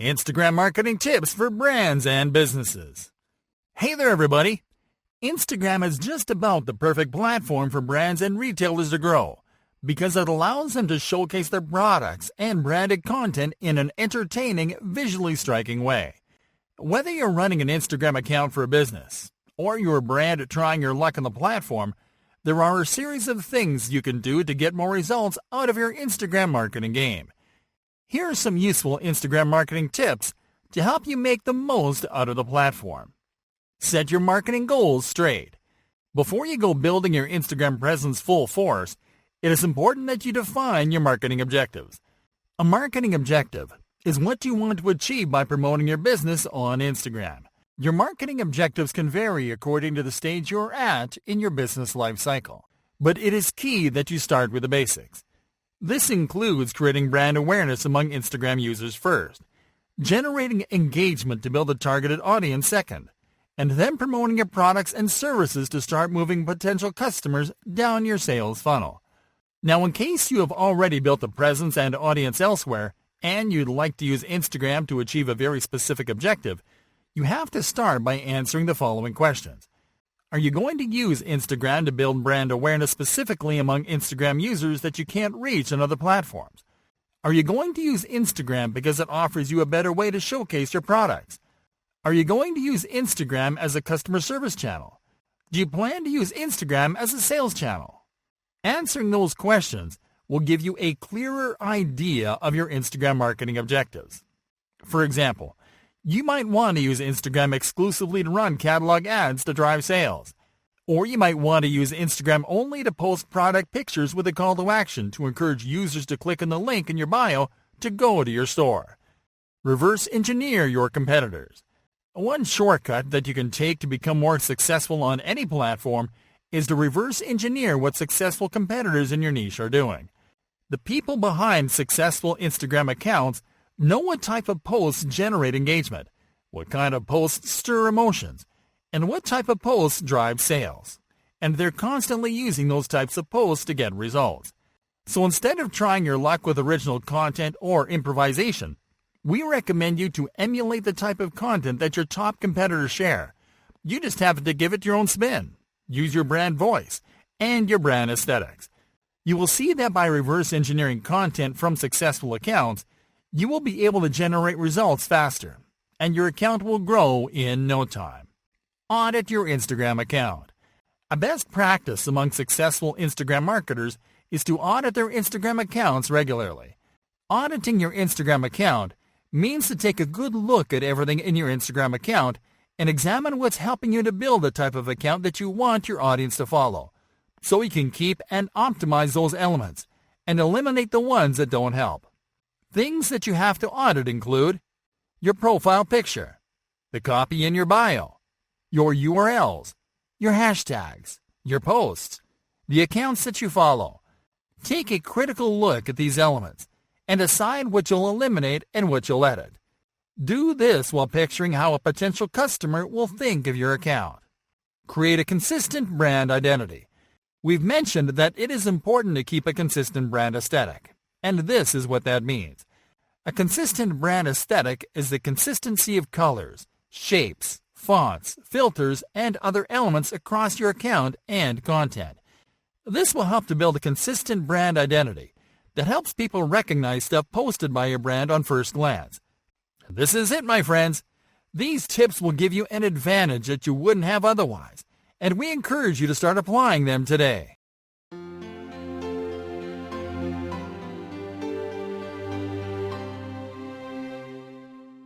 Instagram marketing tips for brands and businesses. Hey there, everybody. Instagram is just about the perfect platform for brands and retailers to grow because it allows them to showcase their products and branded content in an entertaining, visually striking way. Whether you're running an Instagram account for a business or you're a brand trying your luck on the platform, there are a series of things you can do to get more results out of your Instagram marketing game. Here are some useful Instagram marketing tips to help you make the most out of the platform. Set your marketing goals straight. Before you go building your Instagram presence full force, it is important that you define your marketing objectives. A marketing objective is what you want to achieve by promoting your business on Instagram. Your marketing objectives can vary according to the stage you're at in your business life cycle, but it is key that you start with the basics. This includes creating brand awareness among Instagram users first, generating engagement to build a targeted audience second, and then promoting your products and services to start moving potential customers down your sales funnel. Now, in case you have already built a presence and audience elsewhere, and you'd like to use Instagram to achieve a very specific objective, you have to start by answering the following questions. Are you going to use Instagram to build brand awareness specifically among Instagram users that you can't reach on other platforms? Are you going to use Instagram because it offers you a better way to showcase your products? Are you going to use Instagram as a customer service channel? Do you plan to use Instagram as a sales channel? Answering those questions will give you a clearer idea of your Instagram marketing objectives. For example, you might want to use Instagram exclusively to run catalog ads to drive sales. Or you might want to use Instagram only to post product pictures with a call to action to encourage users to click on the link in your bio to go to your store. Reverse engineer your competitors. One shortcut that you can take to become more successful on any platform is to reverse engineer what successful competitors in your niche are doing. The people behind successful Instagram accounts know what type of posts generate engagement, what kind of posts stir emotions, and what type of posts drive sales. And they're constantly using those types of posts to get results. So instead of trying your luck with original content or improvisation, we recommend you to emulate the type of content that your top competitors share. You just have to give it your own spin, use your brand voice, and your brand aesthetics. You will see that by reverse engineering content from successful accounts, you will be able to generate results faster, and your account will grow in no time. Audit your Instagram account. A best practice among successful Instagram marketers is to audit their Instagram accounts regularly. Auditing your Instagram account means to take a good look at everything in your Instagram account and examine what's helping you to build the type of account that you want your audience to follow, so you can keep and optimize those elements and eliminate the ones that don't help. Things that you have to audit include your profile picture, the copy in your bio, your URLs, your hashtags, your posts, the accounts that you follow. Take a critical look at these elements and decide what you'll eliminate and what you'll edit. Do this while picturing how a potential customer will think of your account. Create a consistent brand identity. We've mentioned that it is important to keep a consistent brand aesthetic. And this is what that means. A consistent brand aesthetic is the consistency of colors, shapes, fonts, filters, and other elements across your account and content. This will help to build a consistent brand identity that helps people recognize stuff posted by your brand on first glance. This is it, my friends. These tips will give you an advantage that you wouldn't have otherwise, and we encourage you to start applying them today.